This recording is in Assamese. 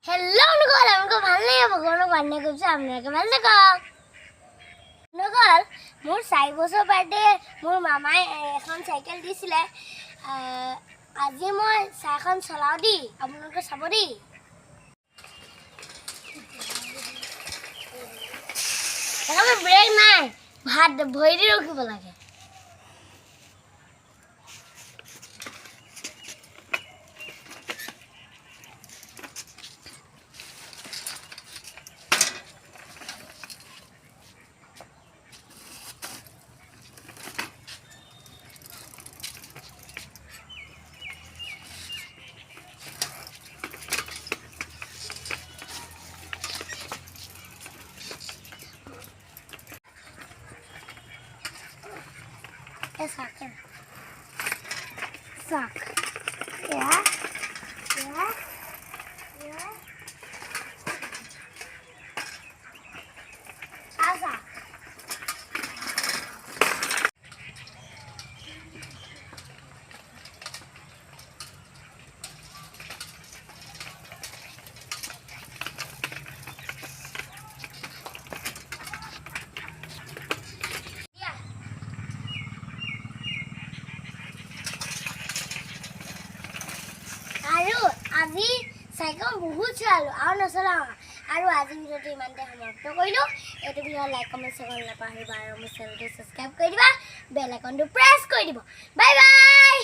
हेलो नगल हमको ভালনে ভগৱানক বান্নে কৰিছে আপোনালোকে ভাল থাকক নগল মোৰ 4 বছৰ বাৰ্থডে মোৰ মামাই এখন সাইকেল দিছিলে আজি মই সাইকেল চলাও দি আপোনালোকে চাব দি এখানে ব্ৰেক নাই ভাত ভৰি দি ৰখিব লাগে saikel sak ya asa আজি সাইকেল বহুত চলালো আৰু নচলাও আৰু আজি ভিডিওটো ইমানতে সমাপ্ত কৰিলো এইটো ভিডিও লাইক কমেন্ট শেয়াৰ নকৰিবা আৰু মোৰ চেনেলটো সাবস্ক্ৰাইব কৰি দিবা বেল আইকনটো প্ৰেছ কৰি দিব বাই বাই